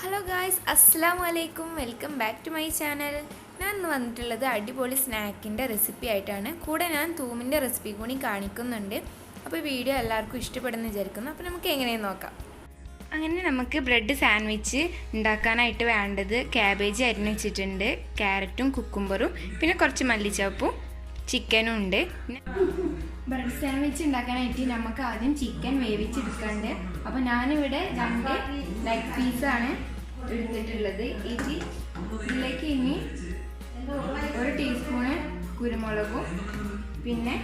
Hello guys, അസ്സലാമു അലൈക്കും. Welcome back to my channel. ഞാൻ ഇന്ന് വന്നിട്ടുള്ളത് അടിപൊളി സ്നാക്കിൻ്റെ റെസിപ്പി ആയിട്ടാണ്. കൂടെ ഞാൻ തൂമിൻ്റെ റെസിപ്പി കൂടി കാണിക്കുന്നുണ്ട്. അപ്പോൾ വീഡിയോ എല്ലാവർക്കും ഇഷ്ടപ്പെടുമെന്ന് വിചാരിക്കുന്നു. അപ്പോൾ നമുക്ക് എങ്ങനെയെന്ന് നോക്കാം. അങ്ങനെ നമുക്ക് ബ്രെഡ് സാൻഡ്വിച്ച് ഉണ്ടാക്കാനായിട്ട് വേണ്ടത് ക്യാബേജ് അരിഞ്ഞ് വെച്ചിട്ടുണ്ട്, ക്യാരറ്റും കുക്കുംബറും, പിന്നെ കുറച്ച് മല്ലിച്ചപ്പും ചിക്കനും ഉണ്ട്. ബ്രെഡ് സാൻഡ്വിച്ച് ഉണ്ടാക്കാനായിട്ട് നമുക്ക് ആദ്യം ചിക്കൻ വേവിച്ചെടുക്കാണ്ട്. അപ്പോൾ ഞാനിവിടെ 2 ലെഗ് പീസാണ് എടുത്തിട്ടുള്ളത്. ഇതിലേക്ക് ഇനി 1 ടീസ്പൂണ് കുരുമുളകും പിന്നെ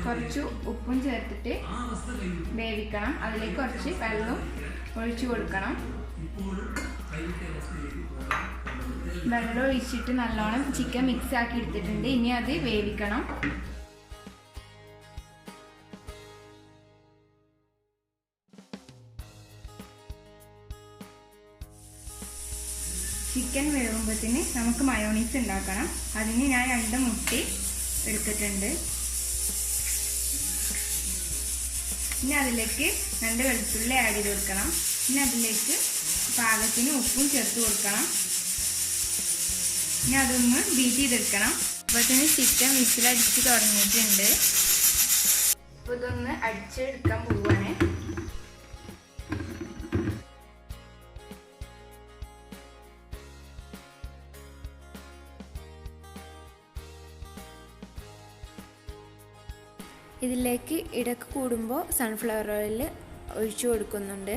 കുറച്ച് ഉപ്പും ചേർത്തിട്ട് വേവിക്കണം. അതിലേക്ക് കുറച്ച് വെള്ളം ഒഴിച്ചു കൊടുക്കണം. വെള്ളം ഒഴിച്ചിട്ട് നല്ലോണം ചിക്കൻ മിക്സ് ആക്കി എടുത്തിട്ടുണ്ട്. ഇനി അത് വേവിക്കണം. ചിക്കൻ വേവുമ്പോഴത്തേന് നമുക്ക് മയോണീസ് ഉണ്ടാക്കണം. അതിന് ഞാൻ 2 മുട്ട എടുത്തിട്ടുണ്ട്. ഇനി അതിലേക്ക് 2 വെളുത്തുള്ളി ആഡ് ചെയ്ത് കൊടുക്കണം. പിന്നെ അതിലേക്ക് പാകത്തിന് ഉപ്പും ചേർത്ത് കൊടുക്കണം. ഇനി അതൊന്ന് ബീറ്റ് ചെയ്തെടുക്കണം. അപ്പോഴത്തേന് ചിക്കൻ വിസിലടിച്ച് തുടങ്ങിയിട്ടുണ്ട്. അപ്പോൾ ഇതൊന്ന് അടിച്ചെടുക്കാൻ പോവുകയാണ്. ഇതിലേക്ക് ഇടക്ക് കൂടുമ്പോൾ സൺഫ്ലവർ ഓയിൽ ഒഴിച്ചു കൊടുക്കുന്നുണ്ട്.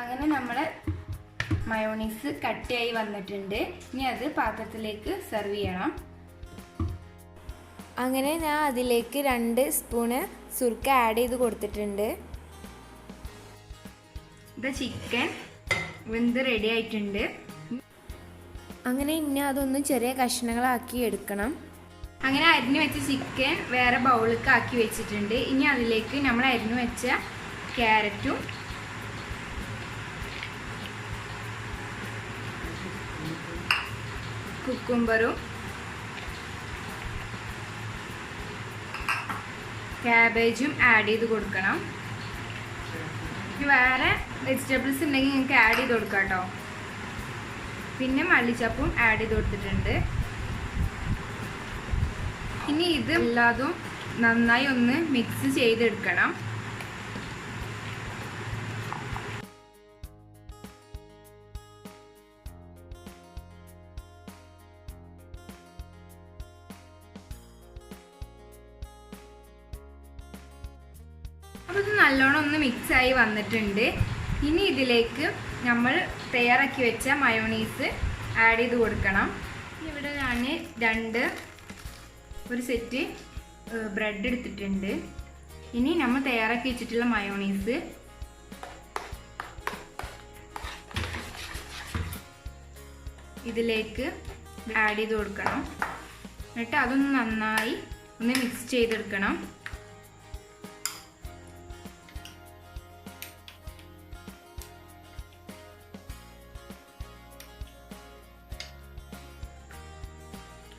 അങ്ങനെ നമ്മളെ മയോണീസ് കട്ടിയായി വന്നിട്ടുണ്ട്. ഇനി അത് പാത്രത്തിലേക്ക് സെർവ് ചെയ്യണം. അങ്ങനെ ഞാൻ അതിലേക്ക് 2 സ്പൂണ് സുർക്ക ആഡ് ചെയ്ത് കൊടുത്തിട്ടുണ്ട്. ഇത് ചിക്കൻ വെന്ത് റെഡി ആയിട്ടുണ്ട്. അങ്ങനെ ഇനി അതൊന്ന് ചെറിയ കഷ്ണങ്ങളാക്കി എടുക്കണം. അങ്ങനെ അരിഞ്ഞു വെച്ച ചിക്കൻ വേറെ ബൗളിലേക്ക് ആക്കി വെച്ചിട്ടുണ്ട്. ഇനി അതിലേക്ക് നമ്മൾ അരിഞ്ഞു വെച്ച ക്യാരറ്റും കുക്കുംബറും ക്യാബേജും ആഡ് ചെയ്ത് കൊടുക്കണം. വേറെ വെജിറ്റബിൾസ് ഉണ്ടെങ്കിൽ നിങ്ങൾക്ക് ആഡ് ചെയ്ത് കൊടുക്കാം കേട്ടോ. പിന്നെ മല്ലിച്ചപ്പും ആഡ് ചെയ്ത് കൊടുത്തിട്ടുണ്ട്. ഇനി ഇത് എല്ലാതും നന്നായി ഒന്ന് മിക്സ് ചെയ്തെടുക്കണം. അപ്പോൾ ഇത് നല്ലോണം ഒന്ന് മിക്സായി വന്നിട്ടുണ്ട്. ഇനി ഇതിലേക്ക് നമ്മൾ തയ്യാറാക്കി വെച്ച മയോണീസ് ആഡ് ചെയ്ത് കൊടുക്കണം. ഇവിടെ ഞാൻ 1 സെറ്റ് ബ്രെഡ് എടുത്തിട്ടുണ്ട്. ഇനി നമ്മൾ തയ്യാറാക്കി വെച്ചിട്ടുള്ള മയോണീസ് ഇതിലേക്ക് ആഡ് ചെയ്ത് കൊടുക്കണം. എന്നിട്ട് അതൊന്ന് നന്നായി ഒന്ന് മിക്സ് ചെയ്തെടുക്കണം.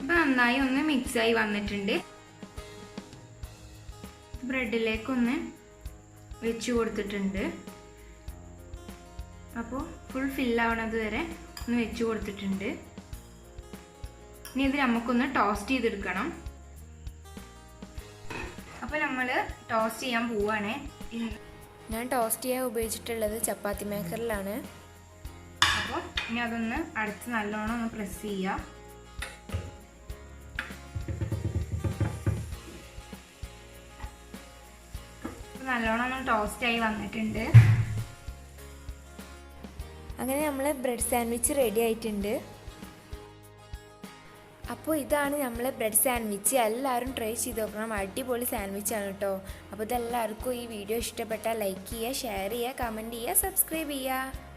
അപ്പോൾ നന്നായി ഒന്ന് മിക്സായി വന്നിട്ടുണ്ട്. ബ്രെഡിലേക്കൊന്ന് വെച്ച് കൊടുത്തിട്ടുണ്ട്. അപ്പോൾ ഫുൾ ഫില്ലാവണത് വരെ ഒന്ന് വെച്ച് കൊടുത്തിട്ടുണ്ട്. ഇനി ഇത് നമുക്കൊന്ന് ടോസ്റ്റ് ചെയ്തെടുക്കണം. അപ്പോൾ നമ്മൾ ടോസ്റ്റ് ചെയ്യാൻ പോവുകയാണ്. ഞാൻ ടോസ്റ്റ് ചെയ്യാൻ ഉപയോഗിച്ചിട്ടുള്ളത് ചപ്പാത്തി മേക്കറിലാണ്. അപ്പോൾ ഇനി അതൊന്ന് അടച്ച് നല്ലോണം ഒന്ന് പ്രസ് ചെയ്യുക. നല്ലോണം ഒന്ന് ടോസ്റ്റ് ആയി വന്നിട്ടുണ്ട്. അങ്ങനെ നമ്മൾ ബ്രെഡ് സാൻഡ്വിച്ച് റെഡി ആയിട്ടുണ്ട്. അപ്പോൾ ഇതാണ് നമ്മളെ ബ്രെഡ് സാൻഡ്വിച്ച്. എല്ലാവരും ട്രൈ ചെയ്ത് നോക്കണം. അടിപൊളി സാൻഡ്വിച്ചാണ് കേട്ടോ. അപ്പോൾ ഇതെല്ലാവർക്കും ഈ വീഡിയോ ഇഷ്ടപ്പെട്ടാൽ ലൈക്ക് ചെയ്യുക, ഷെയർ ചെയ്യുക, കമൻറ്റ് ചെയ്യുക, സബ്സ്ക്രൈബ് ചെയ്യുക.